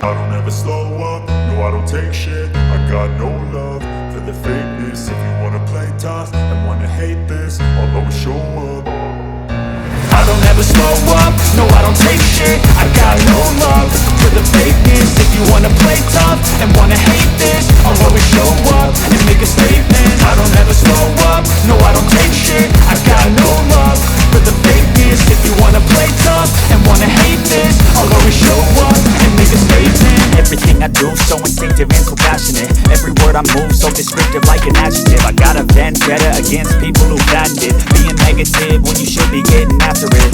I don't ever slow up, no I don't take shit. I got no love for the fakeness. If you wanna play tough and wanna hate this, I'll always show up. I don't ever slow up, no I don't take shit. I got no love for the fakeness. If you wanna play tough and wanna hate this, I'll always show up and make a statement. I don't ever slow up, no I don't take shit. I got no love for the fakeness. If you wanna play tough and wanna hate this, I'll always show up and make a statement. Everything I do so instinctive and so passionate. Every word I move so descriptive like an adjective. I got a vendetta against people who patented being negative when you should be getting after it.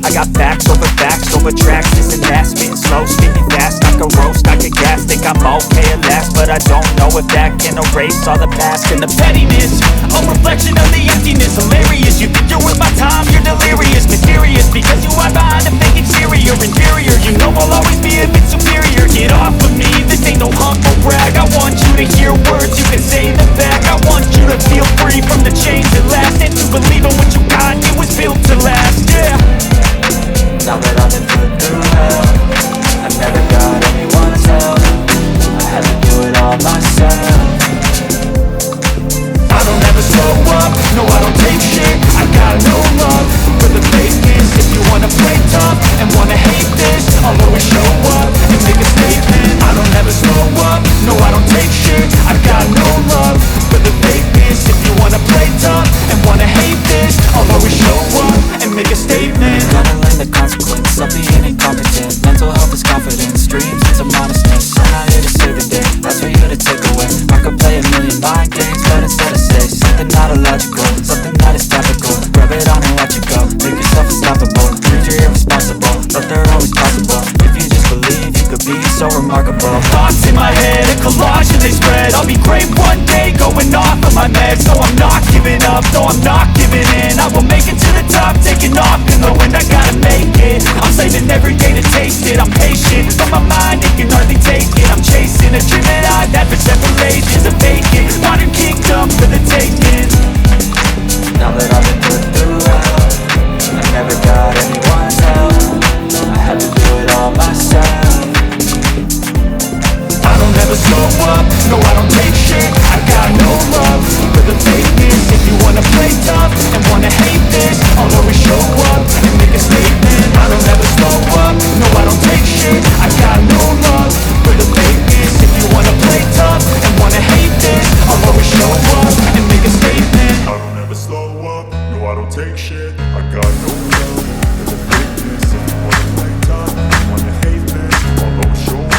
I got facts over tracks, this and that. Spitting slow, speaking fast, I can roast, I can gas. Think I'm okay at last, but I don't know if that can erase all the past. And the pettiness, a reflection of the emptiness. Hilarious, you think you're worth my time, you're delirious. Mysterious, because you hide behind a fake exterior. Inferior, you know I'll always be a bit superior. Get off of me, this ain't no humble brag. I want you to hear words, you can say them back. I want you to feel free from the chains that last, and to believe in what you got, it was built to last, yeah. Now that I've been put through hell, I never got anyone's help. I had to do it all myself. I don't ever slow up, no I don't take shit. I got no love for the fakeness. If you wanna play tough and wanna hate this, I'll always show up and make a statement. I don't ever slow up, no I don't take shit. I got no love for the fakeness. If you wanna play tough and wanna hate this, I'll always show up and make a statement. Gotta learn the consequence of being incompetent. Mental health is confidence, dreams and some honestness. I'm not here to save the day, that's for you to take away. I could play a million mind games, but instead I say something not illogical, something that is topical. Rub it on and watch it go, make yourself unstoppable. Dreams are irresponsible, but they're always possible. If you just believe, you could be so remarkable. Thoughts in my head, a collage and they spread. I'll be great one day, going off of my meds. So I'm not giving up, no I'm not giving in. I will make it to the top, taking off in the wind. I gotta make it, I'm saving every day to taste it. I'm patient, but my mind, it can hardly take it. I'm chasing a dream that I've had for several ages. A vacant, modern kingdom for the taking. Now that I've been put through hell, I never got anyone's help. I had to do it all myself. I don't ever slow up, no I don't take shit. I got no love for the fakeness. If you wanna play tough and wanna hate this, I'll always show up and make a statement. I don't ever slow up, no I don't take shit. I got no love for the fakeness. If you wanna play tough and wanna hate this, I'll always show up and make a statement. I don't ever slow up, no I don't take shit. I got no love for the fakeness. If you wanna play tough and wanna hate this, I'll always show up.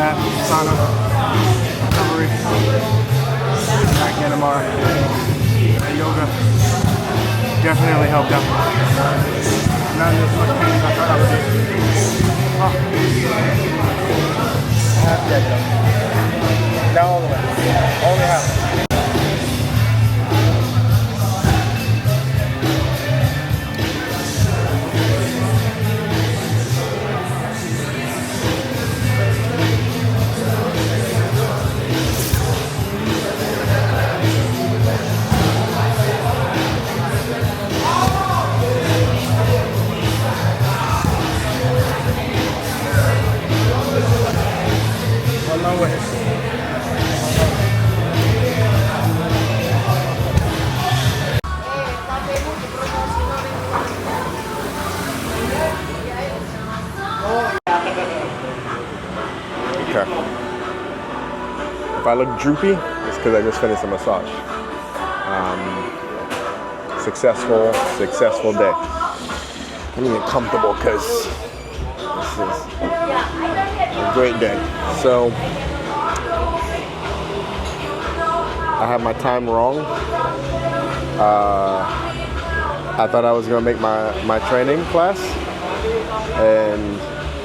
bath, sauna, recovery, back in tomorrow. And yoga definitely helped out. Not as much pain as I thought I would do. Oh. Half dead though. Not all the way. Only half. On my way. Okay. If I look droopy, it's because I just finished a massage. Successful day. I'm getting comfortable because this is a great day. So I had my time wrong. I thought I was gonna make my training class, and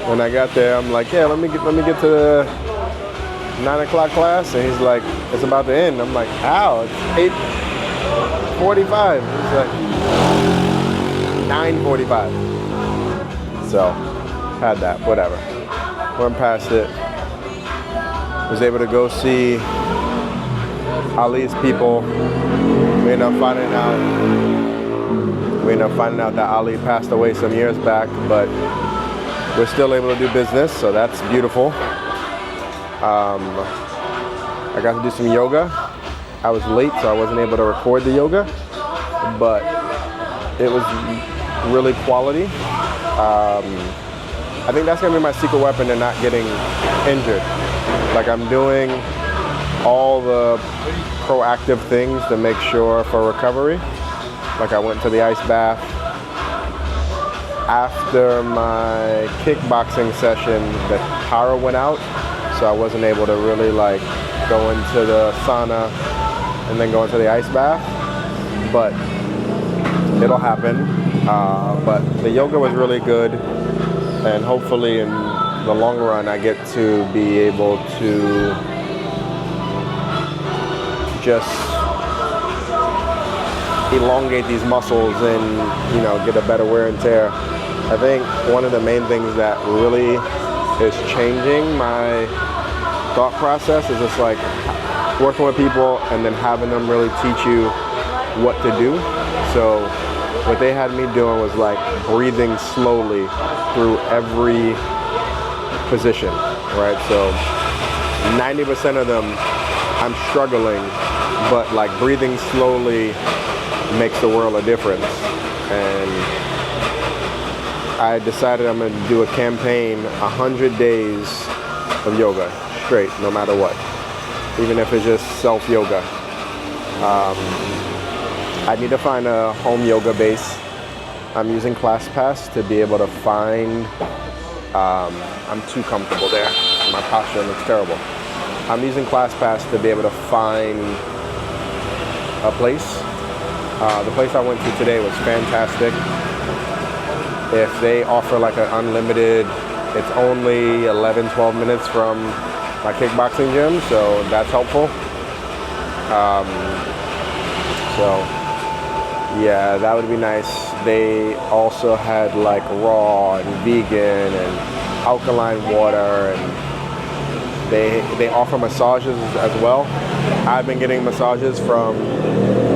when I got there, I'm like, yeah, let me get to the 9 o'clock class, and he's like, it's about to end. I'm like, how? It's 8:45. He's like 9:45. So had that, whatever. Went past it. Was able to go see Ali's people. We ended up finding out that Ali passed away some years back, but we're still able to do business, so that's beautiful. I got to do some yoga. I was late, so I wasn't able to record the yoga, but it was really quality. I think that's gonna be my secret weapon to not getting injured. Like, I'm doing all the proactive things to make sure for recovery. Like, I went to the ice bath. After my kickboxing session, the power went out, so I wasn't able to really like go into the sauna and then go into the ice bath, but it'll happen. But the yoga was really good, and hopefully in the long run I get to be able to just elongate these muscles and, you know, get a better wear and tear. I think one of the main things that really is changing my thought process is just like working with people and then having them really teach you what to do. So what they had me doing was like breathing slowly through every position, right? So 90% of them I'm struggling, but like breathing slowly makes the world of difference. And I decided I'm gonna do a campaign, 100 days of yoga, straight, no matter what. Even if it's just self-yoga. I need to find a home yoga base. I'm using ClassPass to be able to find, I'm too comfortable there. My posture looks terrible. I'm using ClassPass to be able to find a place. The place I went to today was fantastic. If they offer like an unlimited, it's only 11, 12 minutes from my kickboxing gym, so that's helpful. So yeah, that would be nice. They also had like raw and vegan and alkaline water, and they offer massages as well. I've been getting massages from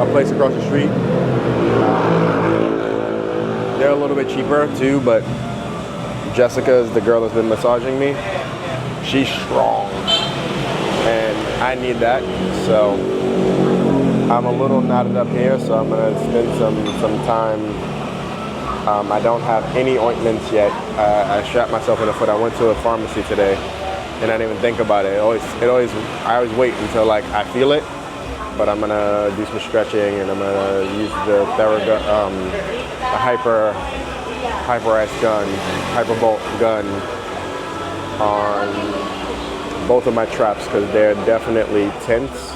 a place across the street. They're a little bit cheaper too, but Jessica is the girl that's been massaging me. She's strong, and I need that. So I'm a little knotted up here, so I'm gonna spend some time. I don't have any ointments yet. I strapped myself in the foot. I went to a pharmacy today, and I didn't even think about it. I always wait until like I feel it. But I'm gonna do some stretching, and I'm gonna use the Hyperbolt gun on both of my traps because they're definitely tense.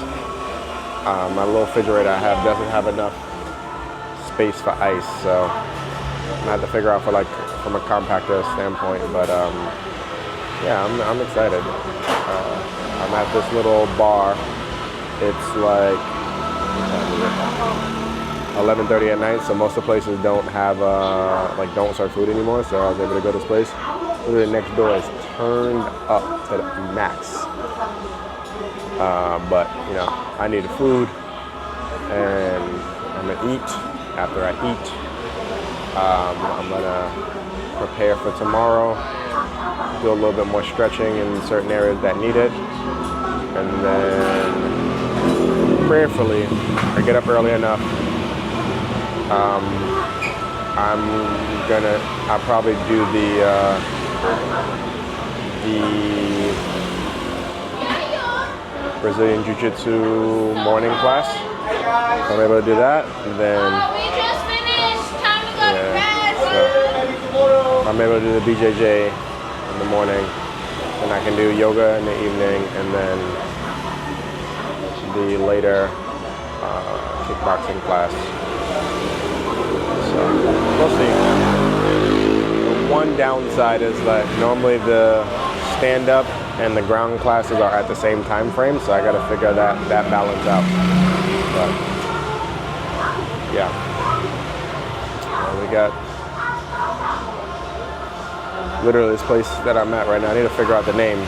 My little refrigerator I have doesn't have enough space for ice, so I have to figure out from a compactor standpoint. But yeah, I'm excited. I'm at this little bar. It's like 11:30 at night, so most of the places don't have don't serve food anymore. So I was able to go to this place. Literally next door is turned up to the max. But you know, I need food, and I'm gonna eat. After I eat, I'm gonna prepare for tomorrow. Do a little bit more stretching in certain areas that need it, and then prayerfully, I get up early enough. I'll probably do the Brazilian Jiu-Jitsu morning class. I'm able to do that, and then We just finished. Time to go to bed. so I'm able to do the BJJ in the morning, and I can do yoga in the evening, and then the later kickboxing class. So we'll see. The one downside is that normally the stand-up and the ground classes are at the same time frame, so I got to figure that balance out. But yeah, we got literally this place that I'm at right now. I need to figure out the name.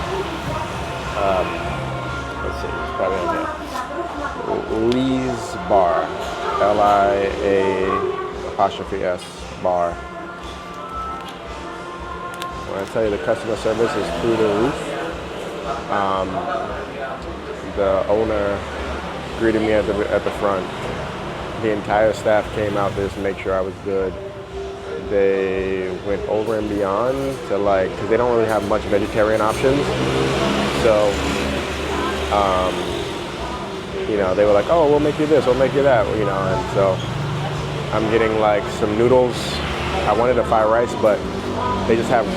Let's see, it's probably on here. Lee's Bar, LIA' bar. When I tell you the customer service is through the roof, the owner greeted me at the front. The entire staff came out there to make sure I was good. They went over and beyond to because they don't really have much vegetarian options. So, you know, they were like, oh, we'll make you this, we'll make you that, you know, and so I'm getting some noodles. I wanted a fried rice, but they just have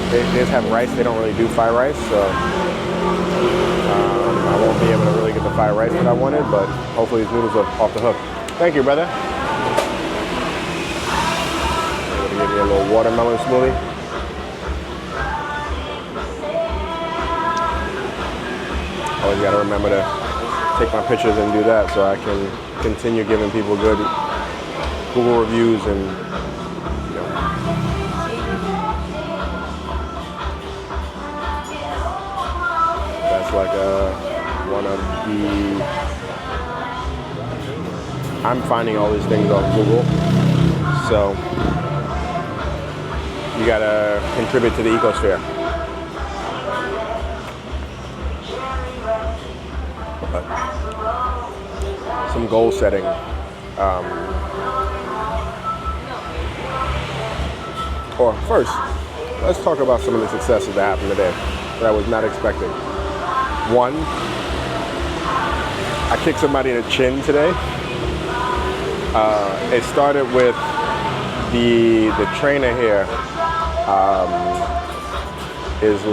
rice. They don't really do fried rice, so I won't be able to really get the fried rice that I wanted, but hopefully these noodles are off the hook. Thank you, brother. I'm gonna give me a little watermelon smoothie. Always gotta remember to take my pictures and do that so I can continue giving people good Google reviews and that's one of the I'm finding all these things on Google, so you gotta contribute to the ecosphere. But some goal setting. Or first, let's talk about some of the successes that happened today that I was not expecting. One, I kicked somebody in the chin today. It started with the trainer here. Is he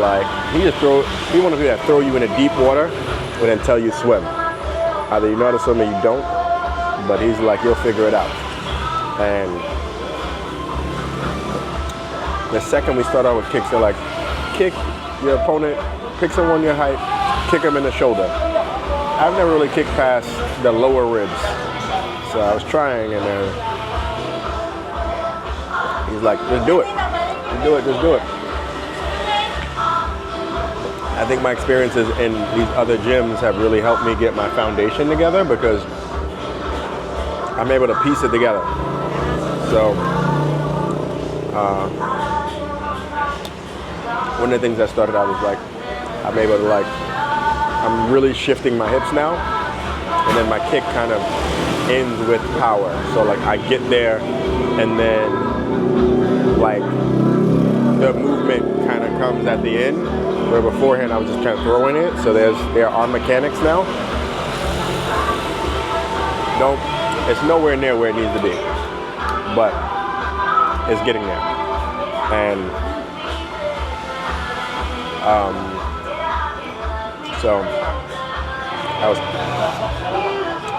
want to do that, throw you in a deep water and then tell you swim. Either you know how to swim or you don't, but he's like, you'll figure it out. And the second we start out with kicks, they're like, kick your opponent, pick someone your height, kick him in the shoulder. I've never really kicked past the lower ribs. So I was trying, and he's like, just do it. Just do it, just do it. I think my experiences in these other gyms have really helped me get my foundation together because I'm able to piece it together. So, one of the things I started out was I'm able to I'm really shifting my hips now, and then my kick kind of ends with power. So I get there, and then the movement kind of comes at the end, where beforehand I was just kind of throwing it. So there are mechanics now. It's nowhere near where it needs to be, but it's getting there. And So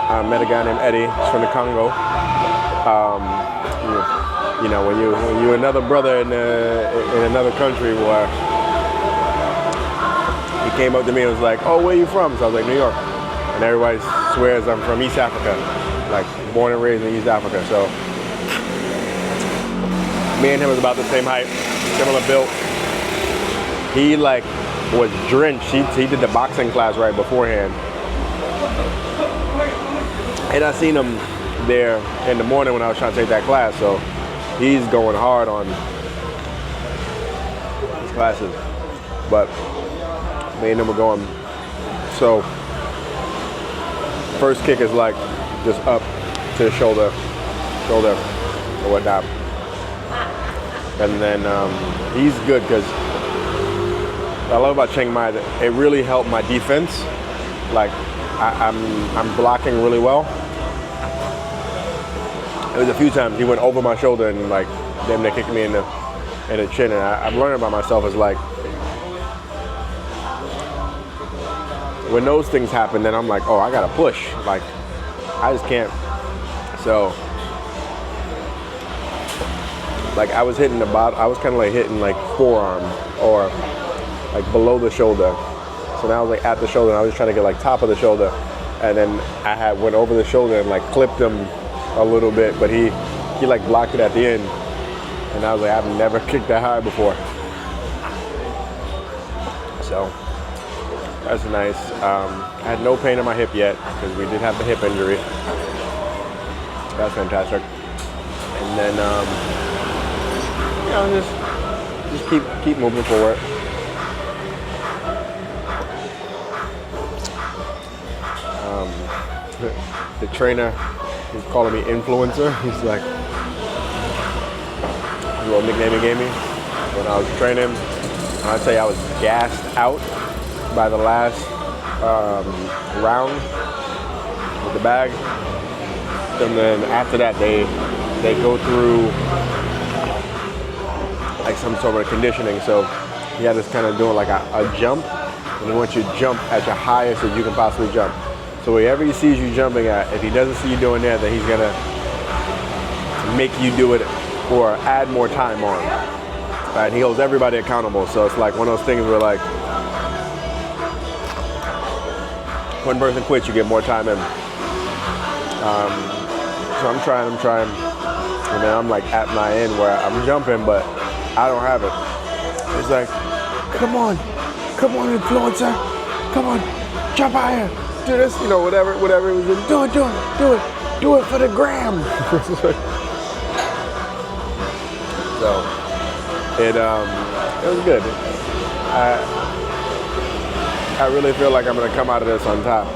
I met a guy named Eddie. He's from the Canggu. You know, when you're another brother in another country, where he came up to me and was like, "Oh, where you from?" So I was like, "New York." And everybody swears I'm from East Africa, like born and raised in East Africa. So me and him was about the same height, similar build. He like was drenched. He did the boxing class right beforehand. And I seen him there in the morning when I was trying to take that class. So he's going hard on his classes. But me and him were going. So first kick is like just up to the shoulder, or whatnot. And then he's good because I love about Chiang Mai that it really helped my defense. Like I'm blocking really well. It was a few times he went over my shoulder and like damn near kicked me in the chin. And I've learned about myself is like when those things happen, then I'm like, oh, I gotta push. Like I just can't. So like I was hitting the bottom. I was kind of like hitting like forearm or like below the shoulder. So now I was like at the shoulder and I was trying to get like top of the shoulder. And then I went over the shoulder and like clipped him a little bit, but he like blocked it at the end. And I was like, I've never kicked that high before. So that's nice. I had no pain in my hip yet because we did have the hip injury. That's fantastic. And then you know, just keep moving forward. The trainer, he's calling me influencer. He's like, a little nickname he gave me when I was training. I'd say I was gassed out by the last round with the bag. And then after that, they go through like some sort of conditioning. So you got this kind of doing like a jump, and he wants you to jump at your highest that you can possibly jump. So wherever he sees you jumping at, if he doesn't see you doing that, then he's gonna make you do it or add more time on. Right? He holds everybody accountable. So it's like one of those things where like one person quits, you get more time in. So I'm trying, and then I'm like at my end where I'm jumping, but I don't have it. It's like, come on, influencer, come on, jump higher. Do this, you know, whatever it was. Do it for the gram. So it was good. I really feel like I'm gonna come out of this on top.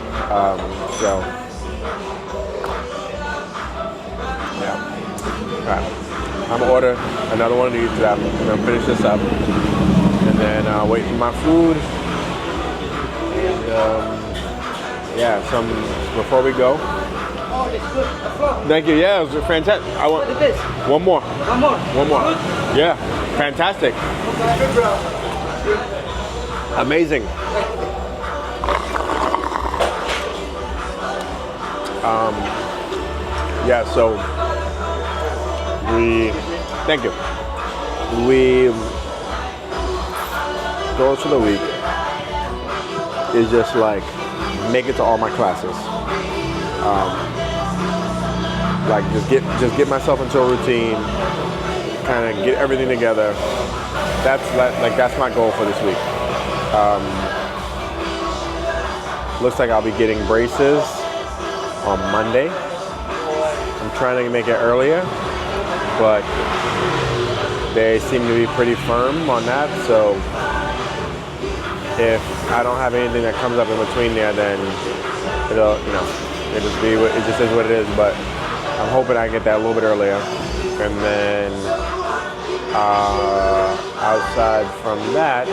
So yeah. All right. I'm gonna order another one of these today. I'm gonna finish this up, and then wait for my food. And, yeah, before we go. Thank you. Yeah, it was fantastic. I want one more. Yeah, fantastic. Amazing. Yeah, so thank you. Goals for the week is just like make it to all my classes. Like just get myself into a routine, kind of get everything together. That's my goal for this week. Looks like I'll be getting braces on Monday. I'm trying to make it earlier, but they seem to be pretty firm on that. So if I don't have anything that comes up in between there, then it just is what it is. But I'm hoping I can get that a little bit earlier. And then outside from that,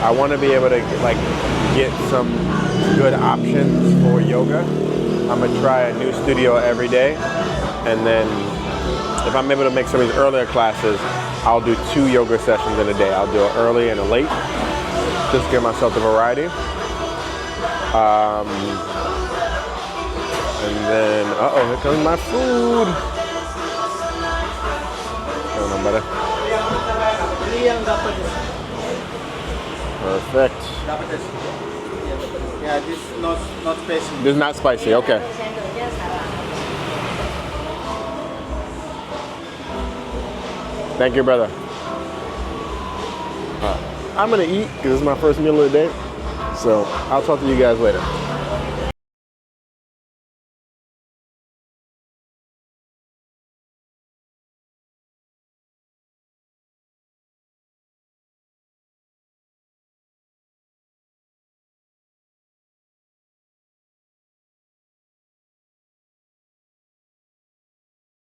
I want to be able to get some good options for yoga. I'm gonna try a new studio every day, and then if I'm able to make some of these earlier classes, I'll do 2 yoga sessions in a day. I'll do an early and a late, just to give myself the variety. And then, uh-oh, here comes my food. Hold on, brother. Perfect. Yeah, this is not spicy. This is not spicy, okay. Thank you, brother. I'm gonna eat because this is my first meal of the day. So I'll talk to you guys later.